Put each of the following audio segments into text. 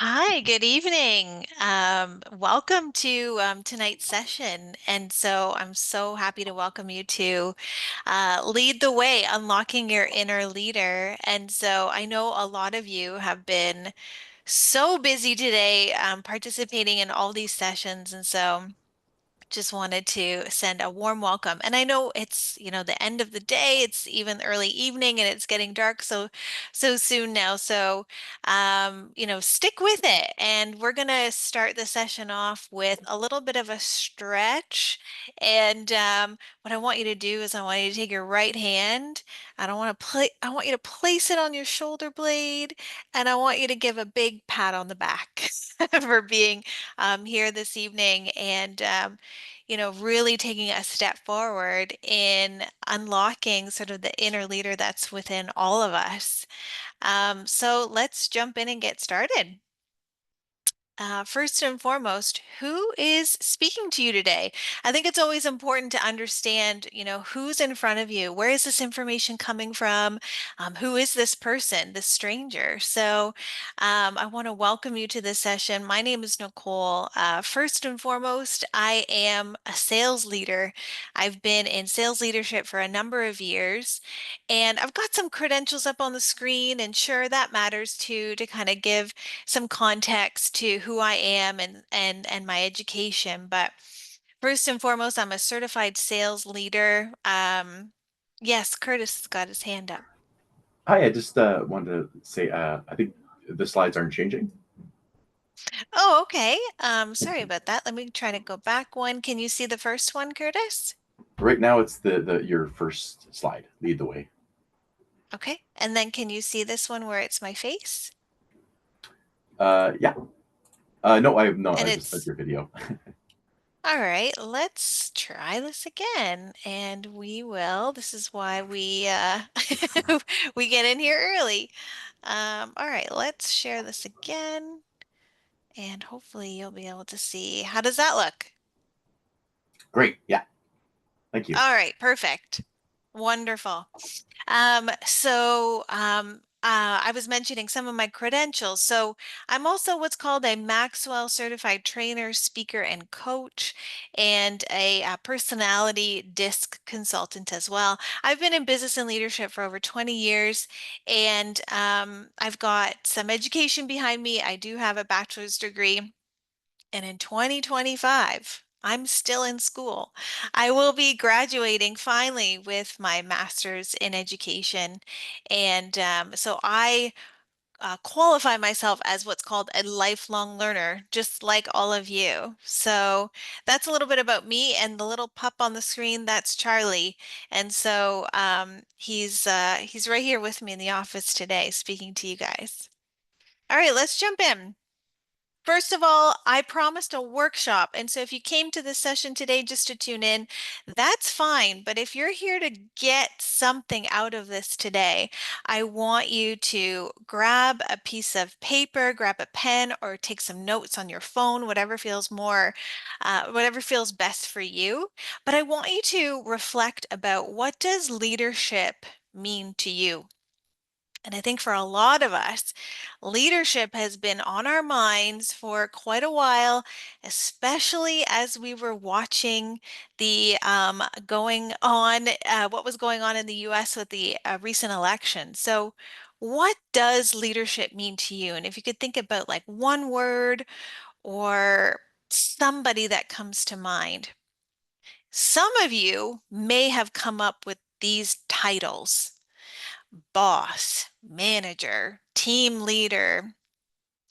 Hi, good evening. Welcome to tonight's session. And so I'm so happy to welcome you to Lead the Way, Unlocking Your Inner Leader. And so I know a lot of you have been so busy today participating in all these sessions. And so just wanted to send a warm welcome. And I know it's, the end of the day, it's even early evening and it's getting dark so soon now. So stick with it. And we're gonna start the session off with a little bit of a stretch. And what I want you to do is I want you to take your right hand. I want you to place it on your shoulder blade, and I want you to give a big pat on the back for being here this evening. And really taking a step forward in unlocking sort of the inner leader that's within all of us. So let's jump in and get started. First and foremost, who is speaking to you today? I think it's always important to understand, who's in front of you. Where is this information coming from? Who is this person, this stranger? So I want to welcome you to this session. My name is Nicole. First and foremost, I am a sales leader. I've been in sales leadership for a number of years, and I've got some credentials up on the screen, and sure, that matters too, to kind of give some context to who I am and my education. But first and foremost, I'm a certified sales leader. Yes, Curtis has got his hand up. Hi, I just wanted to say I think the slides aren't changing. Oh, okay. Sorry about that. Let me try to go back one. Can you see the first one, Curtis? Right now, it's the your first slide. Lead the way. Okay. And then can you see this one where it's my face? Yeah. No, And I just said it's your video. all right, let's try this again. And this is why we get in here early. All right, let's share this again, and hopefully you'll be able to see. How does that look? Great. Yeah. Thank you. All right, perfect. Wonderful. I was mentioning some of my credentials. So I'm also what's called a Maxwell certified trainer, speaker, and coach, and a, personality disc consultant as well. I've been in business and leadership for over 20 years, and I've got some education behind me. I do have a bachelor's degree. And in 2025, I'm still in school. I will be graduating finally with my master's in education. And so I qualify myself as what's called a lifelong learner, just like all of you. So that's a little bit about me, and the little pup on the screen, that's Charlie. And so he's right here with me in the office today, speaking to you guys. All right, let's jump in. First of all, I promised a workshop. And so if you came to this session today just to tune in, that's fine. But if you're here to get something out of this today, I want you to grab a piece of paper, grab a pen, or take some notes on your phone, whatever feels best for you. But I want you to reflect about, what does leadership mean to you? And I think for a lot of us, leadership has been on our minds for quite a while, especially as we were watching what was going on in the US with the recent election. So, what does leadership mean to you? And if you could think about like one word or somebody that comes to mind. Some of you may have come up with these titles: boss, manager, team leader.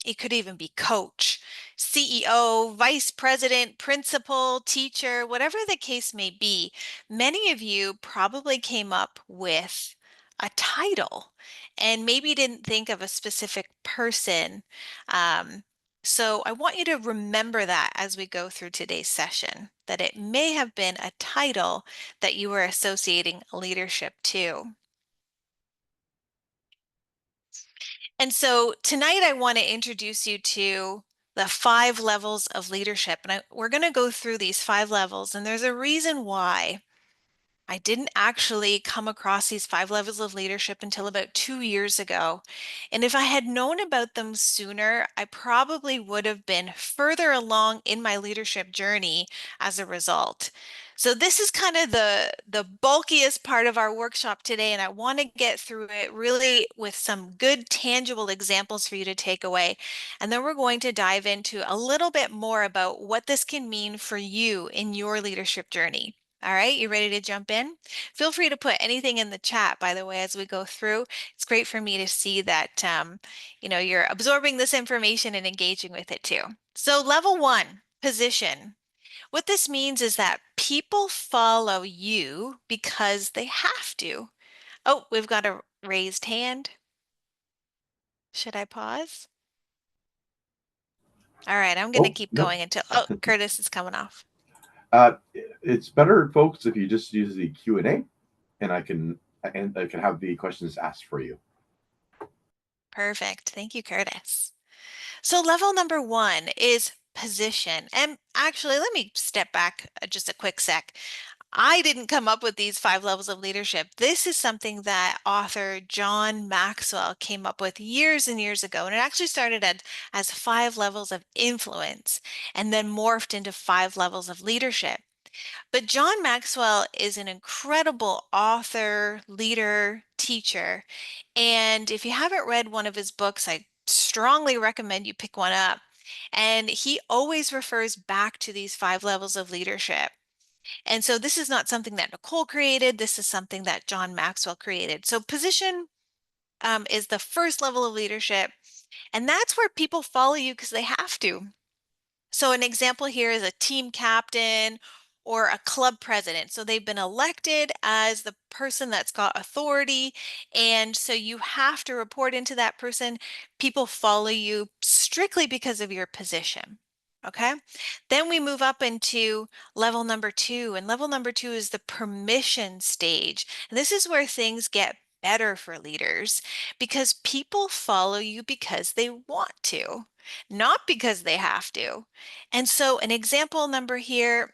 It could even be coach, CEO, vice president, principal, teacher, whatever the case may be. Many of you probably came up with a title and maybe didn't think of a specific person. Um, so I want you to remember that as we go through today's session, that it may have been a title that you were associating leadership to. And so tonight I want to introduce you to the 5 levels of leadership. And we're going to go through these 5 levels, and there's a reason why. I didn't actually come across these 5 levels of leadership until about 2 years ago. And if I had known about them sooner, I probably would have been further along in my leadership journey as a result. So this is kind of the bulkiest part of our workshop today, and I want to get through it really with some good tangible examples for you to take away. And then we're going to dive into a little bit more about what this can mean for you in your leadership journey. All right, you ready to jump in? Feel free to put anything in the chat, by the way, as we go through. It's great for me to see that you're absorbing this information and engaging with it too. So level 1, position. What this means is that people follow you because they have to. Oh, we've got a raised hand. Should I pause? All right, I'm going to Oh, keep no. going until, oh, Curtis is coming off. It's better, folks, if you just use the Q&A and I can have the questions asked for you. Perfect. Thank you, Curtis. So level number 1 is position. And actually, let me step back just a quick sec. I didn't come up with these 5 levels of leadership. This is something that author John Maxwell came up with years and years ago. And it actually started as 5 levels of influence and then morphed into 5 levels of leadership. But John Maxwell is an incredible author, leader, teacher. And if you haven't read one of his books, I strongly recommend you pick one up. And he always refers back to these 5 levels of leadership. And so this is not something that Nicole created. This is something that John Maxwell created. So position is the first level of leadership. And that's where people follow you because they have to. So an example here is a team captain or a club president. So they've been elected as the person that's got authority. And so you have to report into that person. People follow you strictly because of your position. Okay. Then we move up into level number 2. And level number 2 is the permission stage. And this is where things get better for leaders because people follow you because they want to, not because they have to. And so an example here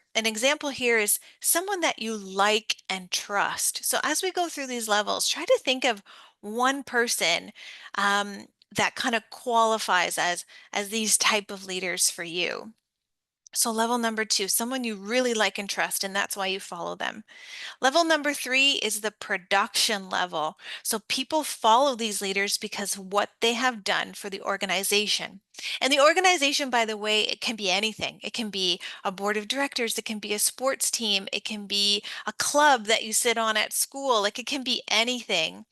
is someone that you like and trust. So as we go through these levels, try to think of one person that kind of qualifies as these type of leaders for you. So level number 2, someone you really like and trust, and that's why you follow them. Level number 3 is the production level. So people follow these leaders because of what they have done for the organization. And the organization, by the way, it can be anything. It can be a board of directors, it can be a sports team, it can be a club that you sit on at school, like it can be anything.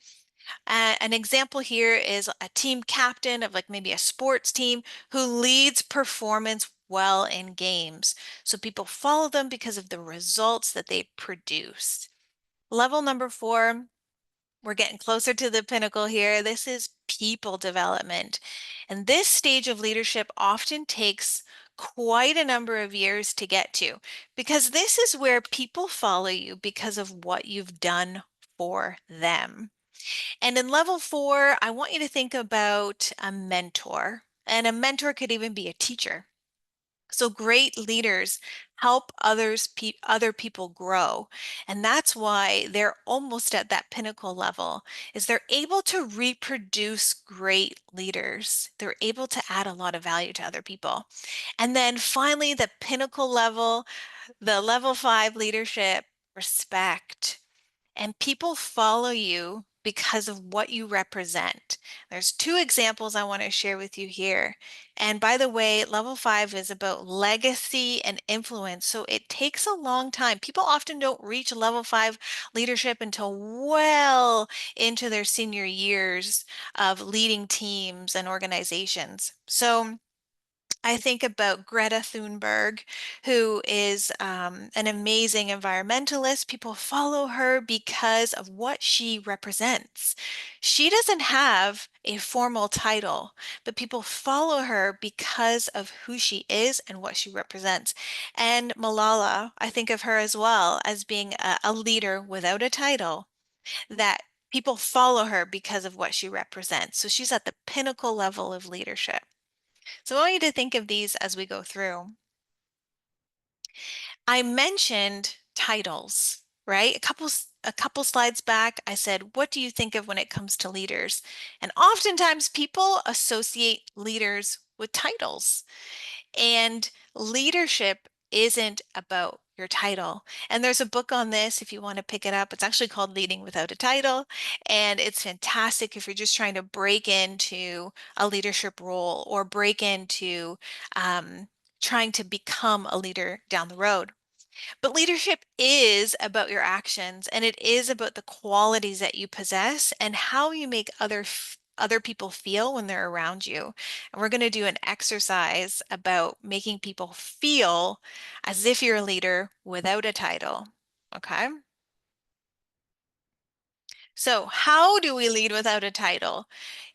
An example here is a team captain of like maybe a sports team who leads performance well in games. So people follow them because of the results that they produce. Level number 4, we're getting closer to the pinnacle here. This is people development. And this stage of leadership often takes quite a number of years to get to because this is where people follow you because of what you've done for them. And in level 4, I want you to think about a mentor. And a mentor could even be a teacher. So great leaders help other people grow. And that's why they're almost at that pinnacle level, is they're able to reproduce great leaders. They're able to add a lot of value to other people. And then finally, the pinnacle level, the level 5 leadership, respect. And people follow you because of what you represent. There's 2 examples I want to share with you here. And by the way, level 5 is about legacy and influence. So it takes a long time. People often don't reach level 5 leadership until well into their senior years of leading teams and organizations. So I think about Greta Thunberg, who is an amazing environmentalist. People follow her because of what she represents. She doesn't have a formal title, but people follow her because of who she is and what she represents. And Malala, I think of her as well as being a leader without a title, that people follow her because of what she represents. So she's at the pinnacle level of leadership. So I want you to think of these as we go through. I mentioned titles. right? A couple slides back, I said, what do you think of when it comes to leaders? And oftentimes people associate leaders with titles. And leadership isn't about your title. And there's a book on this if you want to pick it up. It's actually called Leading Without a Title. And it's fantastic if you're just trying to break into a leadership role or break into trying to become a leader down the road. But leadership is about your actions, and it is about the qualities that you possess and how you make other people feel when they're around you. And we're going to do an exercise about making people feel as if you're a leader without a title. Okay? So, how do we lead without a title?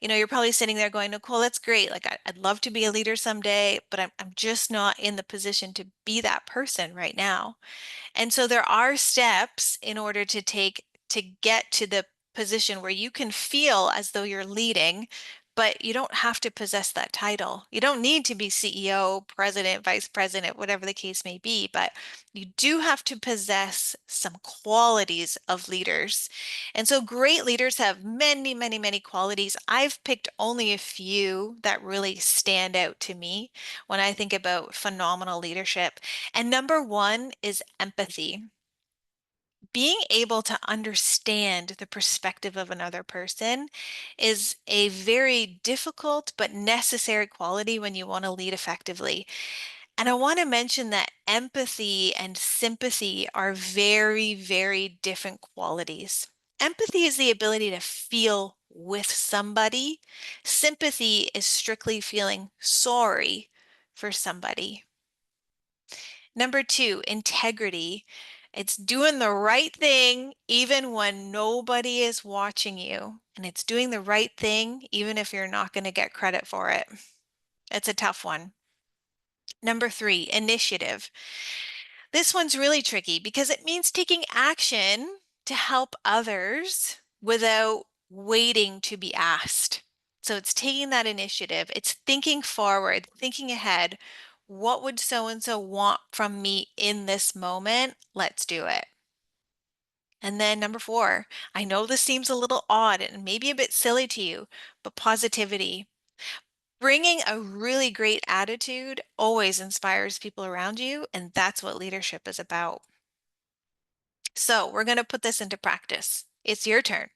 You're probably sitting there going, Nicole, that's great. Like, I'd love to be a leader someday, but I'm just not in the position to be that person right now. And so there are steps in order to take to get to the position where you can feel as though you're leading, but you don't have to possess that title. You don't need to be CEO, president, vice president, whatever the case may be, but you do have to possess some qualities of leaders. And so great leaders have many, many, many qualities. I've picked only a few that really stand out to me when I think about phenomenal leadership. And number one is empathy. Being able to understand the perspective of another person is a very difficult but necessary quality when you want to lead effectively. And I want to mention that empathy and sympathy are very, very different qualities. Empathy is the ability to feel with somebody. Sympathy is strictly feeling sorry for somebody. Number two, integrity. It's doing the right thing even when nobody is watching you. And it's doing the right thing even if you're not going to get credit for it. It's a tough one. Number three, initiative. This one's really tricky because it means taking action to help others without waiting to be asked. So it's taking that initiative, it's thinking forward, thinking ahead. What would so and so want from me in this moment? Let's do it. And then number four, I know this seems a little odd and maybe a bit silly to you, but positivity. Bringing a really great attitude always inspires people around you, and that's what leadership is about. So we're going to put this into practice. It's your turn.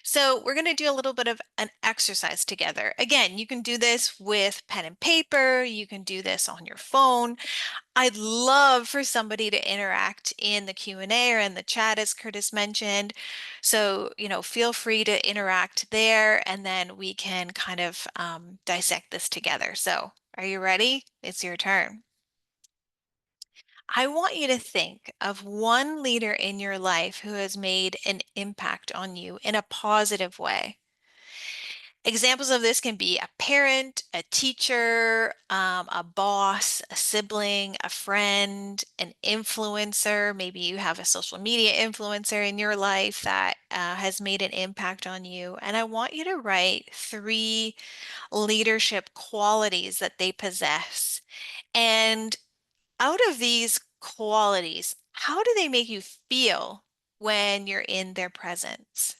So we're going to do a little bit of an exercise together. Again, you can do this with pen and paper. You can do this on your phone. I'd love for somebody to interact in the Q&A or in the chat, as Curtis mentioned. So, feel free to interact there, and then we can kind of dissect this together. So, are you ready? It's your turn. I want you to think of one leader in your life who has made an impact on you in a positive way. Examples of this can be a parent, a teacher, a boss, a sibling, a friend, an influencer. Maybe you have a social media influencer in your life that has made an impact on you. And I want you to write three leadership qualities that they possess. And out of these qualities, how do they make you feel when you're in their presence?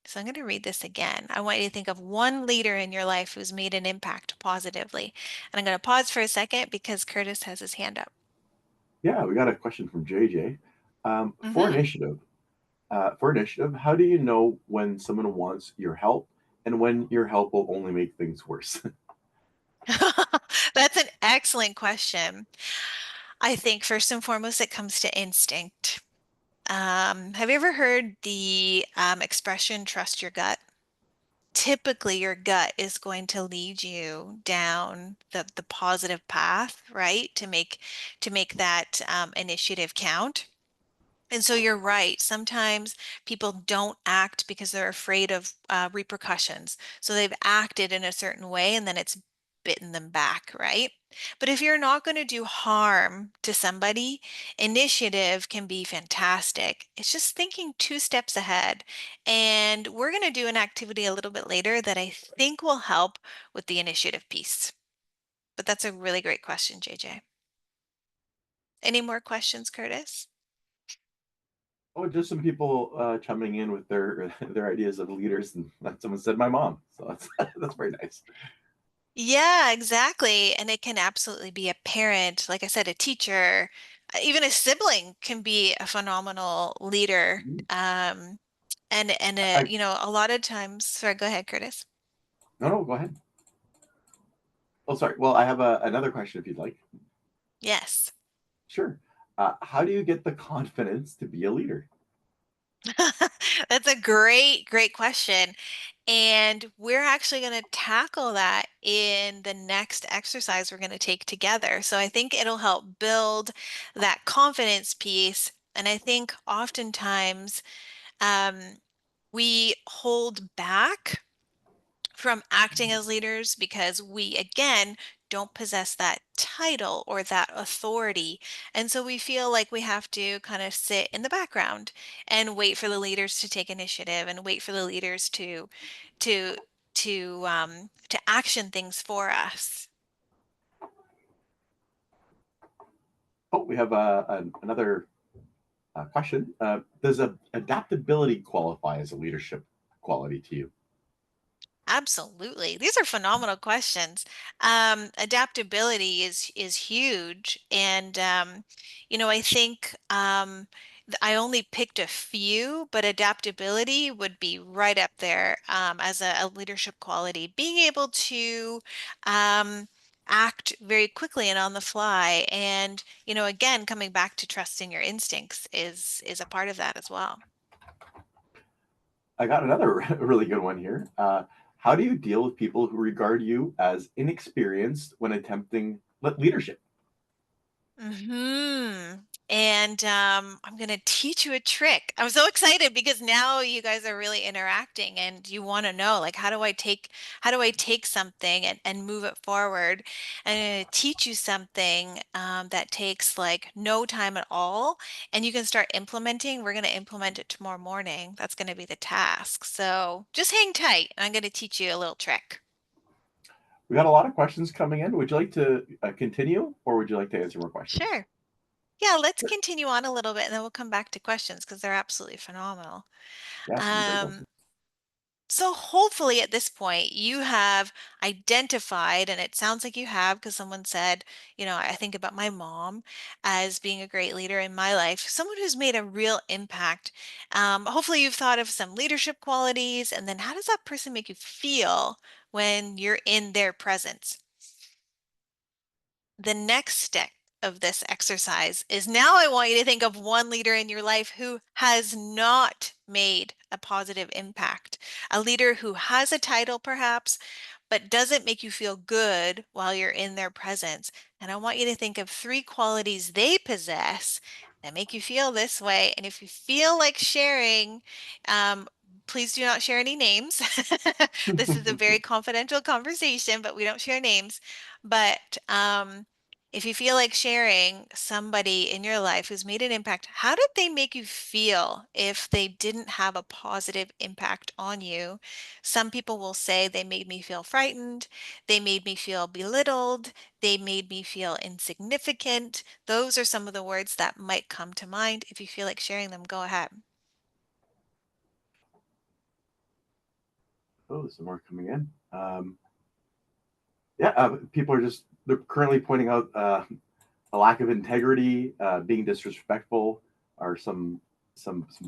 So I'm going to read this again. I want you to think of one leader in your life who's made an impact positively. And I'm going to pause for a second because Curtis has his hand up. Yeah, we got a question from JJ. For Hmm. initiative, how do you know when someone wants your help and when your help will only make things worse? That's an excellent question. I think first and foremost, it comes to instinct. Have you ever heard the expression, trust your gut? Typically your gut is going to lead you down the positive path, right? To make that initiative count. And so you're right. Sometimes people don't act because they're afraid of repercussions. So they've acted in a certain way and then it's bitten them back, right? But if you're not going to do harm to somebody, initiative can be fantastic. It's just thinking two steps ahead. And we're going to do an activity a little bit later that I think will help with the initiative piece. But that's a really great question, JJ. Any more questions, Curtis? Oh, just some people chiming in with their their ideas of leaders, and someone said my mom, so that's that's very nice. Yeah, exactly. And it can absolutely be a parent, like I said, a teacher, even a sibling can be a phenomenal leader. Mhm. And I a lot of times, sorry, go ahead, Curtis. No, no, go ahead. Oh, sorry. Well, I have another question if you'd like. Yes. Sure. How do you get the confidence to be a leader? That's a great, great question. And we're actually going to tackle that in the next exercise we're going to take together. So I think it'll help build that confidence piece. And I think oftentimes um, we hold back from acting as leaders because we, again, don't possess that title or that authority. And so we feel like we have to kind of sit in the background and wait for the leaders to take initiative and wait for the leaders to to action things for us. Oh, we have another question. Does adaptability qualify as a leadership quality to you? Absolutely. These are phenomenal questions. Adaptability is huge. And I think I only picked a few, but adaptability would be right up there as a leadership quality. Being able to um, act very quickly and on the fly. And, again, coming back to trusting your instincts is a part of that as well. I got another really good one here. How do you deal with people who regard you as inexperienced when attempting leadership? And I'm going to teach you a trick. I'm so excited because now you guys are really interacting and you want to know like how do I take something and move it forward? And I'm going to teach you something that takes like no time at all and you can start implementing. We're going to implement it tomorrow morning. That's going to be the task. So just hang tight. I'm going to teach you a little trick. We got a lot of questions coming in. Would you like to continue, or would you like to answer more questions? Sure. Yeah, let's continue on a little bit and then we'll come back to questions because they're absolutely phenomenal. Yeah, some great Um, questions. so hopefully at this point you have identified, and it sounds like you have because someone said, I think about my mom as being a great leader in my life, someone who's made a real impact. Hopefully you've thought of some leadership qualities, and then how does that person make you feel when you're in their presence? The next step of this exercise is now I want you to think of one leader in your life who has not made a positive impact. A leader who has a title, perhaps, but doesn't make you feel good while you're in their presence. And I want you to think of three qualities they possess that make you feel this way. And if you feel like sharing, um, please do not share any names. This is a very confidential conversation, but we don't share names. But if you feel like sharing somebody in your life who's made an impact, how did they make you feel if they didn't have a positive impact on you? Some people will say they made me feel frightened, they made me feel belittled, they made me feel insignificant. Those are some of the words that might come to mind. If you feel like sharing them, go ahead. Oh, there's some more coming in. Yeah, people are just they're currently pointing out a lack of integrity, being disrespectful are some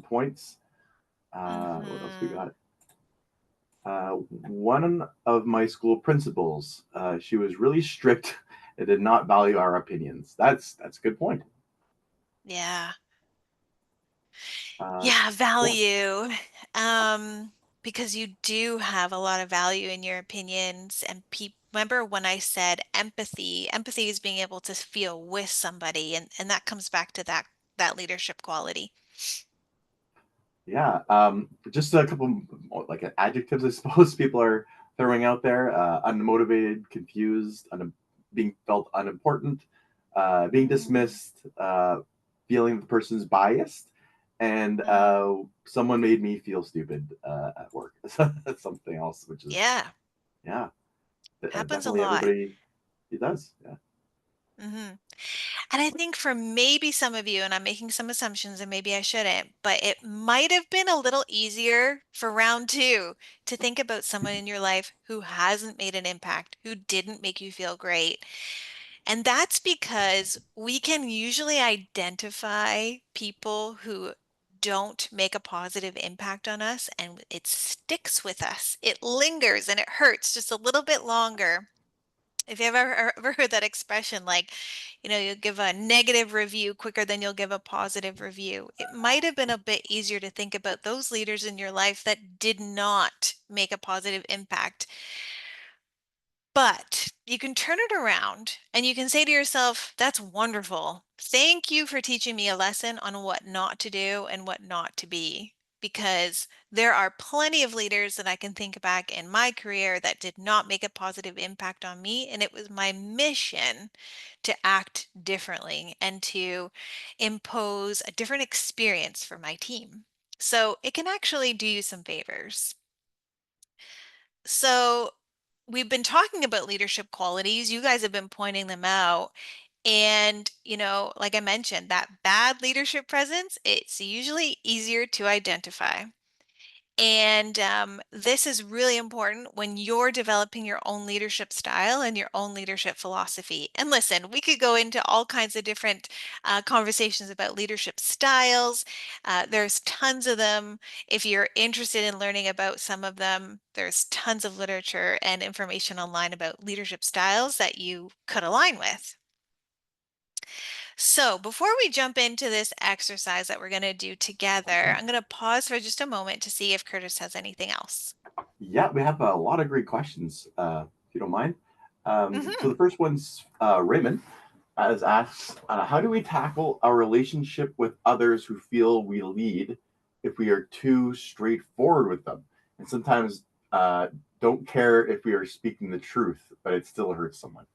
points. What else we Hmm. got? One of my school principals, she was really strict and did not value our opinions. That's a good point. Yeah. Uh, Yeah, yeah, value. Um, because you do have a lot of value in your opinions and remember when I said empathy? Empathy is being able to feel with somebody and that comes back to that leadership quality. yeah. Just a couple like adjectives, I suppose people are throwing out there: unmotivated, confused, being felt unimportant, being Mm. dismissed, feeling the person's biased, and Mm. someone made me feel stupid at work. That's something else, which is Yeah, happens a definitely lot. everybody. It does. Yeah. hmm And I think for maybe some of you, and I'm making some assumptions and maybe I shouldn't, but it might have been a little easier for round two to think about someone in your life who hasn't made an impact, who didn't make you feel great. And that's because we can usually identify people who don't make a positive impact on us, and it sticks with us. It lingers and it hurts just a little bit longer. If you've ever heard that expression, like, you'll give a negative review quicker than you'll give a positive review, it might have been a bit easier to think about those leaders in your life that did not make a positive impact. But you can turn it around and you can say to yourself, that's wonderful. Thank you for teaching me a lesson on what not to do and what not to be. Because there are plenty of leaders that I can think back in my career that did not make a positive impact on me. And it was my mission to act differently and to impose a different experience for my team. So it can actually do you some favors. So we've been talking about leadership qualities. You guys have been pointing them out. And, like I mentioned, that bad leadership presence, it's usually easier to identify. And this is really important when you're developing your own leadership style and your own leadership philosophy. And listen, we could go into all kinds of different conversations about leadership styles. There's tons of them. If you're interested in learning about some of them, there's tons of literature and information online about leadership styles that you could align with. So before we jump into this exercise that we're going to do together, Okay. I'm going to pause for just a moment to see if Curtis has anything else. Yeah, we have a lot of great questions, if you don't mind. So hmm the first one's Raymond as asks, how do we tackle our relationship with others who feel we lead if we are too straightforward with them, and sometimes uh, don't care if we are speaking the truth, but it still hurts someone?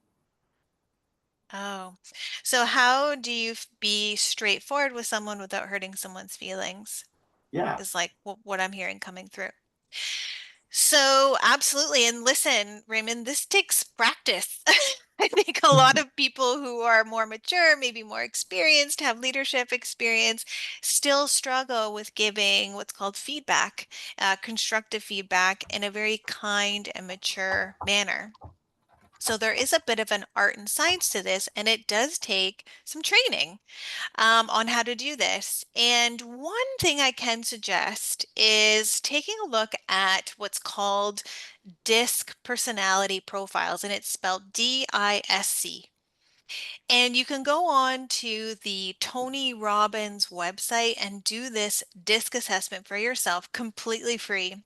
Oh, so how do you be straightforward with someone without hurting someone's feelings? Yeah. Is like what I'm hearing coming through. So, absolutely. And listen, Raymond, this takes practice. I think a lot of people who are more mature, maybe more experienced, have leadership experience, still struggle with giving what's called feedback, constructive feedback in a very kind and mature manner. So there is a bit of an art and science to this, and it does take some training on how to do this. And one thing I can suggest is taking a look at what's called DISC personality profiles, and it's spelled DISC. And you can go on to the Tony Robbins website and do this DISC assessment for yourself completely free.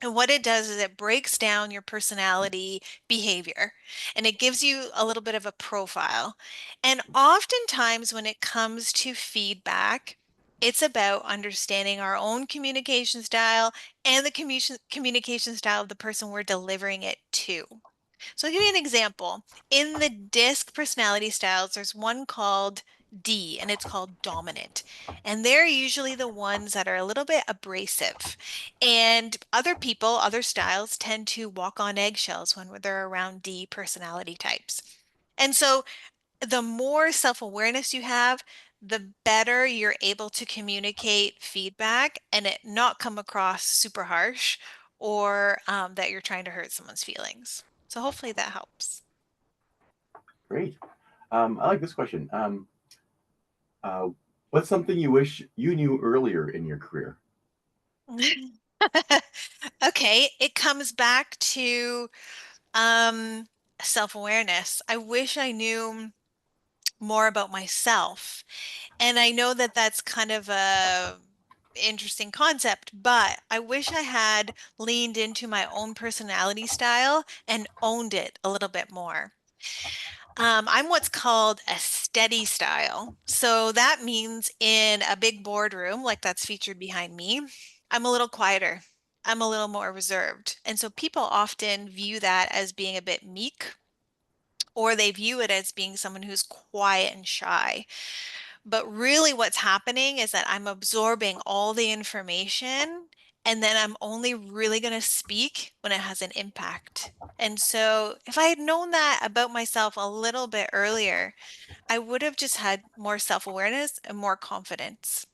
And what it does is it breaks down your personality behavior and it gives you a little bit of a profile. And oftentimes, when it comes to feedback, it's about understanding our own communication style and the communication style of the person we're delivering it to. So I'll give you an example. In the DISC personality styles, there's one called D, and it's called dominant. And they're usually the ones that are a little bit abrasive. And other people, other styles, tend to walk on eggshells when they're around D personality types. And so the more self-awareness you have, the better you're able to communicate feedback and it not come across super harsh or that you're trying to hurt someone's feelings. So hopefully that helps. Great. I like this question. Uh, what's something you wish you knew earlier in your career? Okay, it comes back to um, self-awareness. I wish I knew more about myself. And I know that that's kind of a interesting concept, but I wish I had leaned into my own personality style and owned it a little bit more. I'm what's called a steady style. So that means in a big boardroom, like that's featured behind me, I'm a little quieter. I'm a little more reserved. And so people often view that as being a bit meek, or they view it as being someone who's quiet and shy. But really, what's happening is that I'm absorbing all the information And then I'm only really going to speak when it has an impact. And so if I had known that about myself a little bit earlier, I would have just had more self-awareness and more confidence.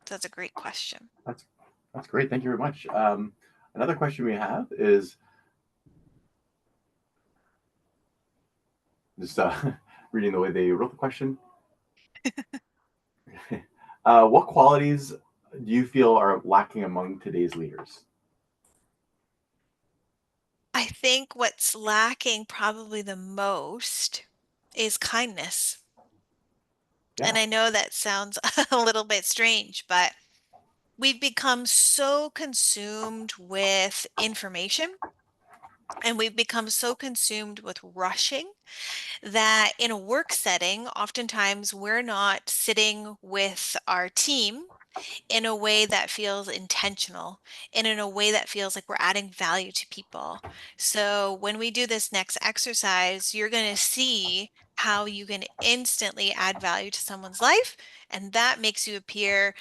That's a great question. That's that's great. Thank you very much. Another question we have is just reading the way they wrote the question. What qualities do you feel are lacking among today's leaders? I think what's lacking probably the most is kindness. And Yeah, I know that sounds a little bit strange, but we've become so consumed with information and we've become so consumed with rushing that in a work setting, oftentimes we're not sitting with our team in a way that feels intentional and in a way that feels like we're adding value to people. So when we do this next exercise, you're going to see how you can instantly add value to someone's life. And that makes you appear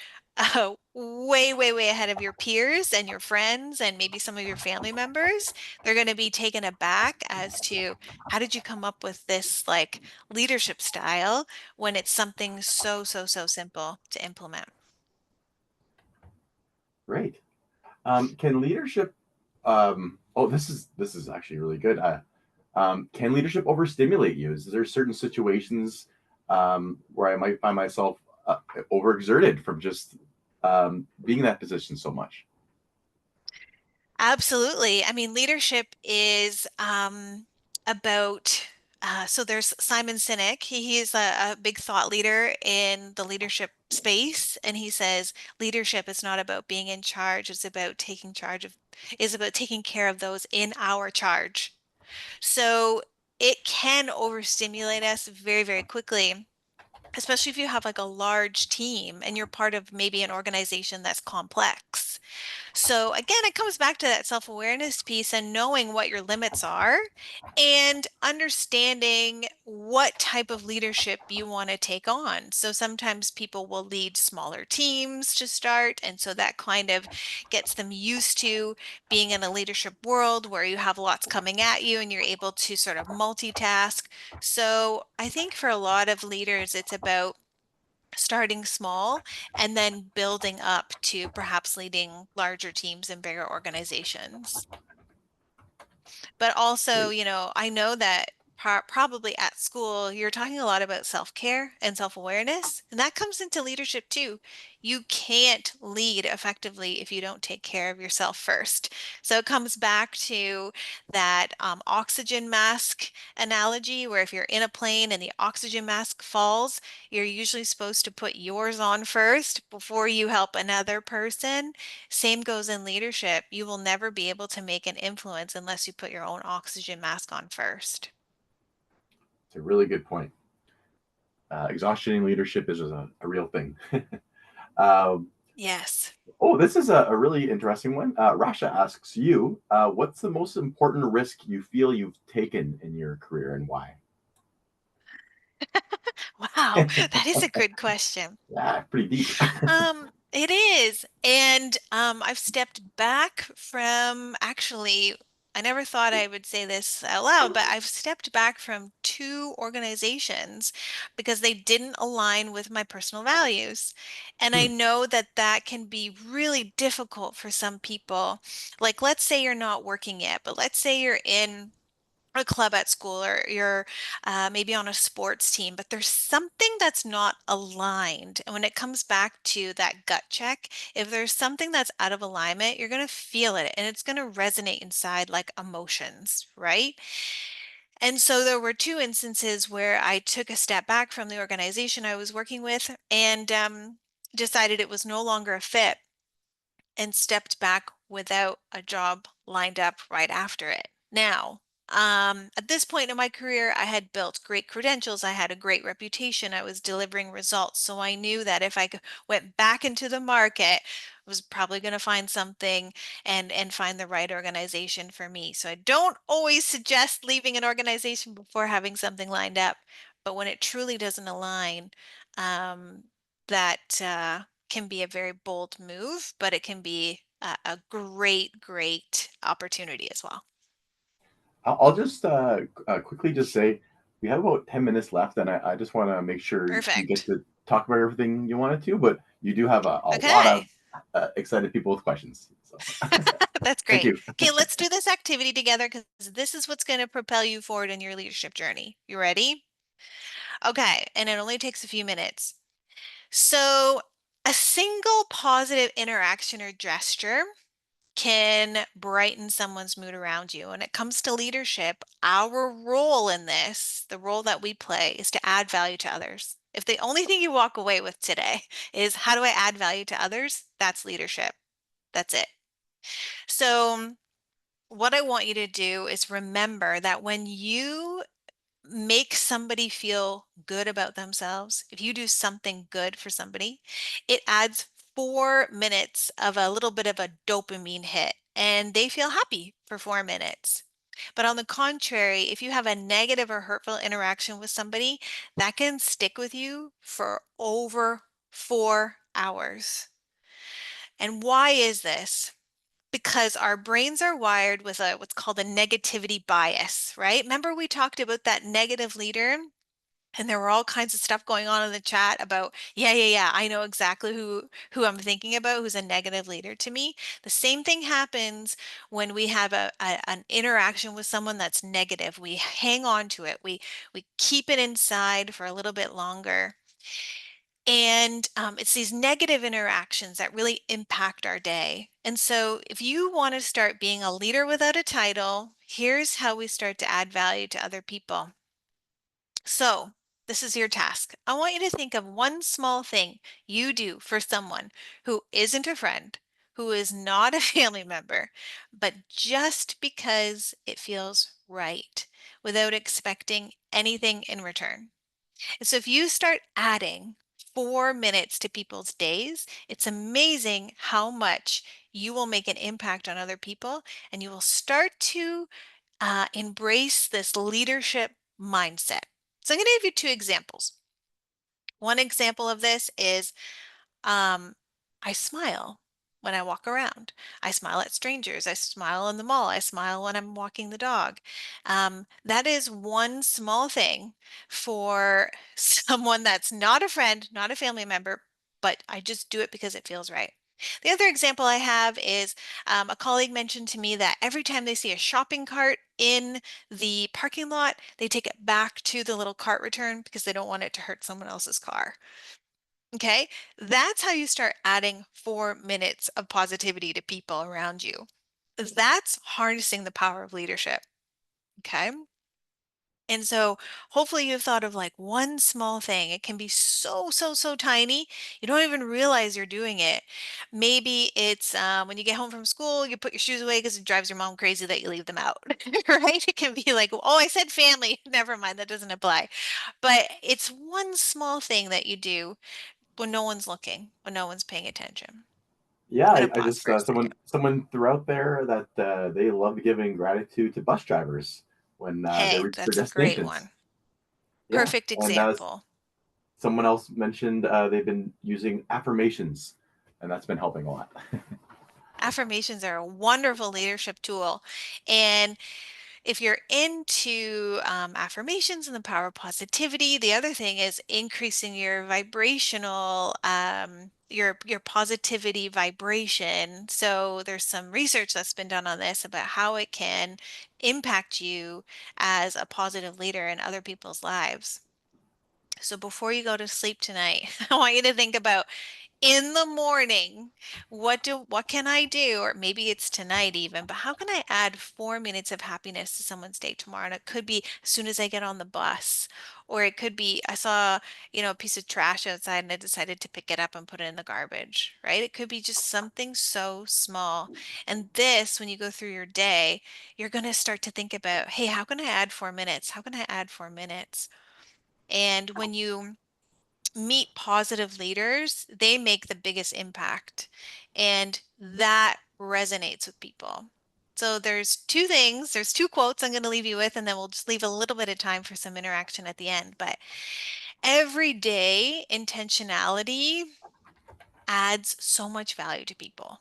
way, way, way ahead of your peers and your friends and maybe some of your family members. They're going to be taken aback as to how did you come up with this like leadership style when it's something so, so, so simple to implement. great. Can leadership? Oh, this is actually really good. Can leadership overstimulate you? Is there certain situations where I might find myself overexerted from just being in that position so much? Absolutely. I mean, leadership is about, so there's Simon Sinek. He's a big thought leader in the leadership space. And he says leadership is not about being in charge. It's about taking charge of, is about taking care of those in our charge. So it can overstimulate us very, very quickly, especially if you have like a large team and you're part of maybe an organization that's complex. So again, it comes back to that self-awareness piece and knowing what your limits are and understanding what type of leadership you want to take on. So sometimes people will lead smaller teams to start, and so that kind of gets them used to being in a leadership world where you have lots coming at you and you're able to sort of multitask. So I think for a lot of leaders, it's about starting small and then building up to perhaps leading larger teams in bigger organizations. But also, Great. you know, I know that probably at school, you're talking a lot about self-care and self-awareness, and that comes into leadership too. You can't lead effectively if you don't take care of yourself first. So it comes back to that oxygen mask analogy, where if you're in a plane and the oxygen mask falls, you're usually supposed to put yours on first before you help another person. Same goes in leadership. You will never be able to make an influence unless you put your own oxygen mask on first. It's a really good point. Exhaustion in leadership is a real thing. um, Yes. oh, this is a really interesting one. Rasha asks you, what's the most important risk you feel you've taken in your career and why? Wow, that is a good question. Yeah, pretty deep. It is. And I've stepped back from actually, I never thought I would say this out loud, but I've stepped back from two organizations because they didn't align with my personal values. And I Hmm. know that that can be really difficult for some people. Like, let's say you're not working yet, but let's say you're in a club at school or you're maybe on a sports team, but there's something that's not aligned. And when it comes back to that gut check, if there's something that's out of alignment, you're going to feel it and it's going to resonate inside like emotions, right? And so there were two instances where I took a step back from the organization I was working with and decided it was no longer a fit and stepped back without a job lined up right after it. Now, at this point in my career, I had built great credentials. I had a great reputation. I was delivering results. So I knew that if went back into the market, I was probably going to find something and find the right organization for me. So I don't always suggest leaving an organization before having something lined up. But when it truly doesn't align, that can be a very bold move, but it can be a great, great opportunity as well. I'll just quickly just say we have about 10 minutes left, and I just want to make sure you get Perfect. to talk about everything you wanted to, but you do have a lot of Okay. excited people with questions. So That's thank great. you. Okay, let's do this activity together because this is what's going to propel you forward in your leadership journey. You ready? Okay, and it only takes a few minutes. So, a single positive interaction or gesture can brighten someone's mood around you. When it comes to leadership, our role in this, the role that we play, is to add value to others. If the only thing you walk away with today is how do I add value to others, that's leadership. That's it. So, what I want you to do is remember that when you make somebody feel good about themselves, if you do something good for somebody, it adds 4 minutes of a little bit of a dopamine hit and they feel happy for 4 minutes. But on the contrary, if you have a negative or hurtful interaction with somebody, that can stick with you for over 4 hours. And why is this? Because our brains are wired with a what's called a negativity bias, right? Remember we talked about that negative leader and there were all kinds of stuff going on in the chat about, yeah, I know exactly who I'm thinking about, who's a negative leader to me. The same thing happens when we have an interaction with someone that's negative. We hang on to it. We keep it inside for a little bit longer. And it's these negative interactions that really impact our day. And so, if you want to start being a leader without a title, here's how we start to add value to other people. So, this is your task. I want you to think of one small thing you do for someone who isn't a friend, who is not a family member, but just because it feels right without expecting anything in return. So if you start adding 4 minutes to people's days, it's amazing how much you will make an impact on other people and you will start to embrace this leadership mindset. So I'm going to give you two examples. One example of this is um, I smile when I walk around. I smile at strangers. I smile in the mall. I smile when I'm walking the dog. That is one small thing for someone that's not a friend, not a family member, but I just do it because it feels right. The other example I have is a colleague mentioned to me that every time they see a shopping cart in the parking lot, they take it back to the little cart return because they don't want it to hurt someone else's car. Okay, that's how you start adding 4 minutes of positivity to people around you. That's harnessing the power of leadership. Okay. And so hopefully you've thought of like one small thing. It can be so tiny. You don't even realize you're doing it. Maybe it's when you get home from school, you put your shoes away because it drives your mom crazy that you leave them out, right? It can be like, oh, I said family. Never mind, that doesn't apply. But it's one small thing that you do when no one's looking, when no one's paying attention. Yeah, I'm going to I pause just for a second. someone threw out there that they love giving gratitude to bus drivers when they Hey, reach their that's a great destinations. one. Yeah, Perfect and example. someone else mentioned they've been using affirmations, and that's been helping a lot. Affirmations are a wonderful leadership tool. And if you're into affirmations and the power of positivity, the other thing is increasing your vibrational, your positivity vibration. So there's some research that's been done on this about how it can impact you as a positive leader in other people's lives. So before you go to sleep tonight, I want you to think about in the morning, what can I do? Or maybe it's tonight even, but how can I add 4 minutes of happiness to someone's day tomorrow? And it could be as soon as I get on the bus, or it could be I saw, a piece of trash outside and I decided to pick it up and put it in the garbage, right? It could be just something so small. And this, when you go through your day, you're going to start to think about, hey, how can I add 4 minutes? How can I add 4 minutes? And when you meet positive leaders, they make the biggest impact. And that resonates with people. So there's two quotes I'm going to leave you with, and then we'll just leave a little bit of time for some interaction at the end. But everyday intentionality adds so much value to people.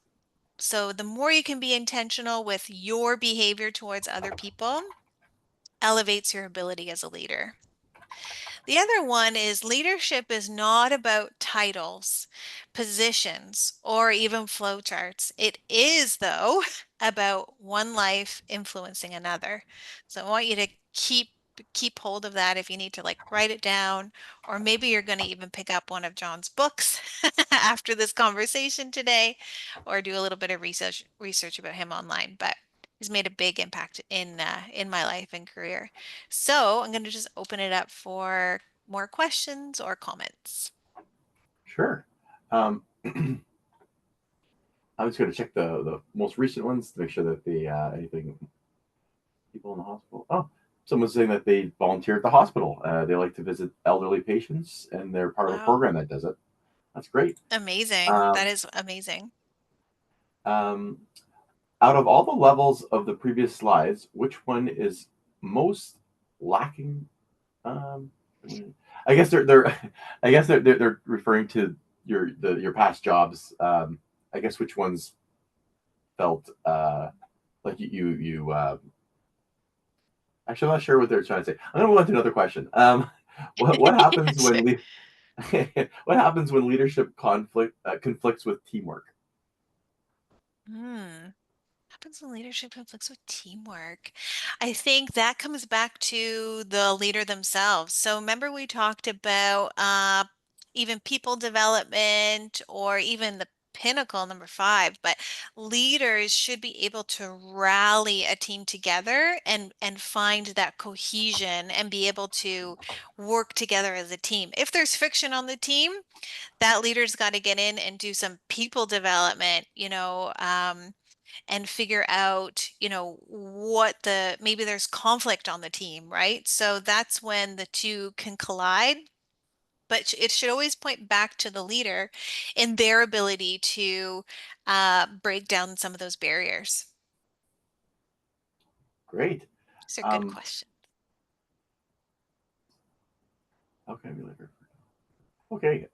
So the more you can be intentional with your behavior towards other people, elevates your ability as a leader. The other one is leadership is not about titles, positions, or even flowcharts. It is, though, about one life influencing another. So I want you to keep hold of that if you need to like write it down, or maybe you're going to even pick up one of John's books after this conversation today, or do a little bit of research about him online. But he's made a big impact in my life and career. So I'm going to just open it up for more questions or comments. Sure. Um, I'm just going to check the most recent ones to make sure that the anything people in the hospital. Oh, someone's saying that they volunteer at the hospital. They like to visit elderly patients, and they're part of a Wow. program that does it. That's great. Amazing. That Um, is amazing. um, Out of all the levels of the previous slides, which one is most lacking? Um, I guess they're I guess they're referring to your past jobs. I guess which ones felt like actually, I'm not sure what they're trying to say. I'm gonna move on to another question. What happens Sure. when what happens when leadership conflicts with teamwork? Hmm. Happens when leadership conflicts with teamwork. I think that comes back to the leader themselves. So remember we talked about even people development or even the pinnacle, number five, but leaders should be able to rally a team together and find that cohesion and be able to work together as a team. If there's friction on the team, that leader's got to get in and do some people development, and figure out, what maybe there's conflict on the team, right? So that's when the two can collide. But it should always point back to the leader in their ability to break down some of those barriers. Great. These are good Um, questions. okay, okay.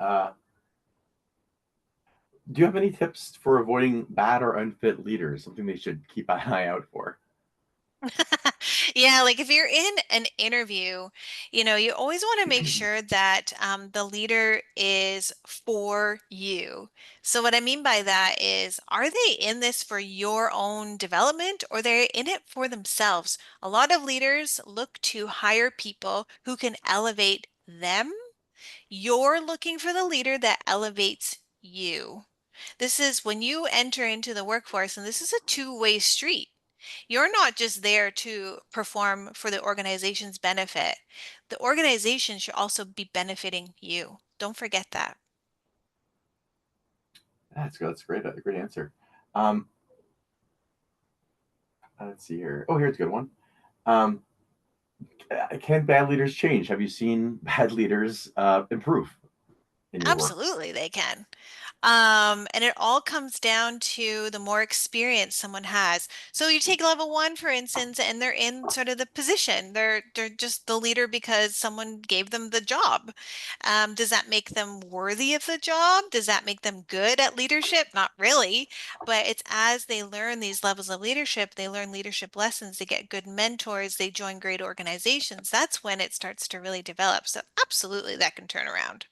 Do you have any tips for avoiding bad or unfit leaders? Something they should keep an eye out for. Yeah, like if you're in an interview, you always want to make sure that the leader is for you. So what I mean by that is, are they in this for your own development or they're in it for themselves? A lot of leaders look to hire people who can elevate them. You're looking for the leader that elevates you. This is when you enter into the workforce, and this is a two-way street. You're not just there to perform for the organization's benefit. The organization should also be benefiting you. Don't forget that. That's good. That's great. A great answer. Um, let's see here. Oh, here's a good one. Um, can bad leaders change? Have you seen bad leaders improve in your work? Absolutely, they can. And it all comes down to the more experience someone has. So you take level one, for instance, and they're in sort of the position. They're just the leader because someone gave them the job. Does that make them worthy of the job? Does that make them good at leadership? Not really. But it's as they learn these levels of leadership, they learn leadership lessons, they get good mentors, they join great organizations. That's when it starts to really develop. So absolutely that can turn around.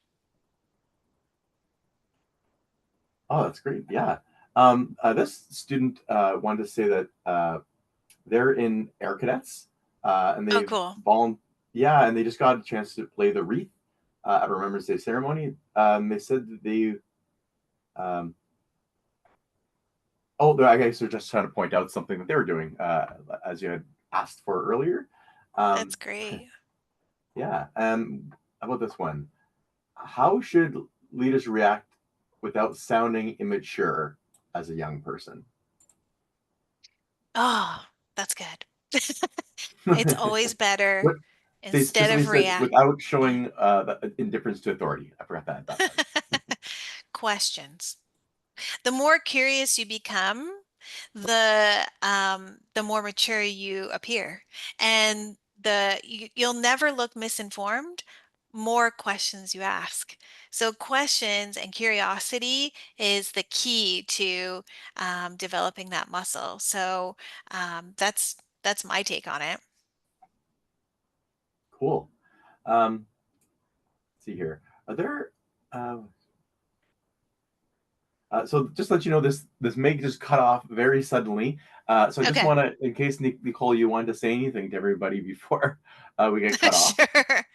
Oh, that's great. Yeah. This student wanted to say that they're in Air Cadets, and Oh, they've cool. yeah, and they just got a chance to play the wreath at a Remembrance Day ceremony. They said that they, um, oh, I guess they're just trying to point out something that they were doing, as you had asked for earlier. That's Um, great. yeah. How about this one? How should leaders react without sounding immature as a young person? Oh, that's good. It's always better What they instead specifically of said react. without Yeah. showing the indifference to authority. I forgot that part. Questions. The more curious you become, the more mature you appear. And you'll never look misinformed, more questions you ask. So questions and curiosity is the key to developing that muscle. So that's my take on it. Cool. Let's see here. Are there uh, so just to let you know, this may just cut off very suddenly. So I just Okay. want to, in case Nicole, you wanted to say anything to everybody before we get cut off. Sure.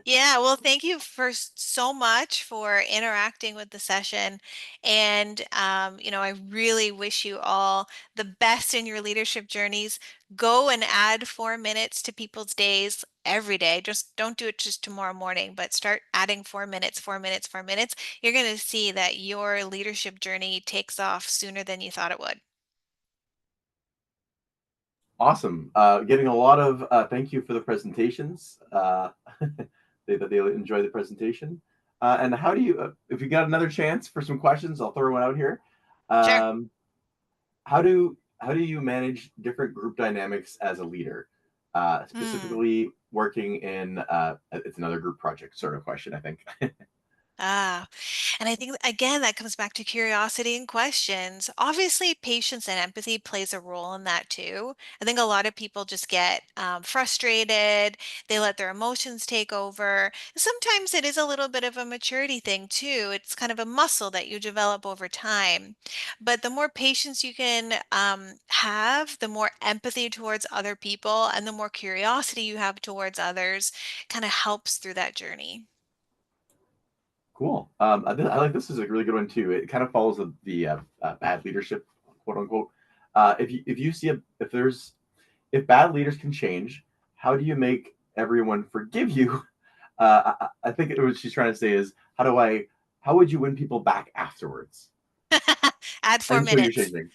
Yeah, well, thank you first so much for interacting with the session. And, I really wish you all the best in your leadership journeys. Go and add 4 minutes to people's days every day. Just don't do it just tomorrow morning, but start adding 4 minutes, 4 minutes, 4 minutes. You're going to see that your leadership journey takes off sooner than you thought it would. Awesome. Getting a lot of thank you for the presentations. They enjoy the presentation. And how do you, if you got another chance for some questions, I'll throw one out here. Sure. Um, how do you manage different group dynamics as a leader? Hmm. Specifically working in it's another group project sort of question, I think. Ah, and I think again that comes back to curiosity and questions. Obviously, patience and empathy plays a role in that too. I think a lot of people just get frustrated. They let their emotions take over. Sometimes it is a little bit of a maturity thing too. It's kind of a muscle that you develop over time. But the more patience you can have, the more empathy towards other people, and the more curiosity you have towards others, kind of helps through that journey. Cool. I like this is a really good one too. It kind of follows the bad leadership, quote unquote. If you see if bad leaders can change, how do you make everyone forgive you? I think what she's trying to say is how would you win people back afterwards Add four until you're minutes. changing?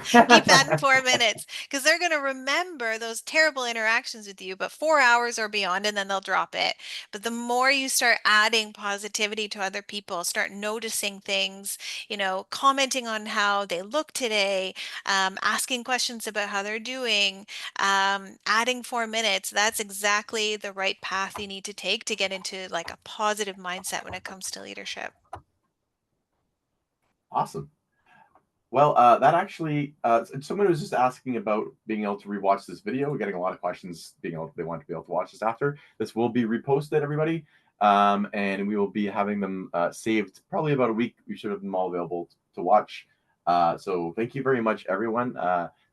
Keep adding 4 minutes because they're going to remember those terrible interactions with you, but 4 hours or beyond, and then they'll drop it. But the more you start adding positivity to other people, start noticing things, commenting on how they look today, asking questions about how they're doing, adding 4 minutes, that's exactly the right path you need to take to get into like a positive mindset when it comes to leadership. Awesome. Well, that actually, someone was just asking about being able to rewatch this video. We're getting a lot of questions they want to be able to watch this after. This will be reposted, everybody, and we will be having them saved probably about a week. We should have them all available to watch. So thank you very much, everyone.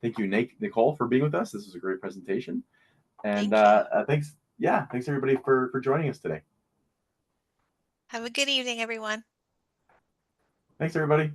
Thank you, Nicole, for being with us. This was a great presentation, and Thank you. thanks, yeah, thanks everybody for joining us today. Have a good evening, everyone. Thanks, everybody.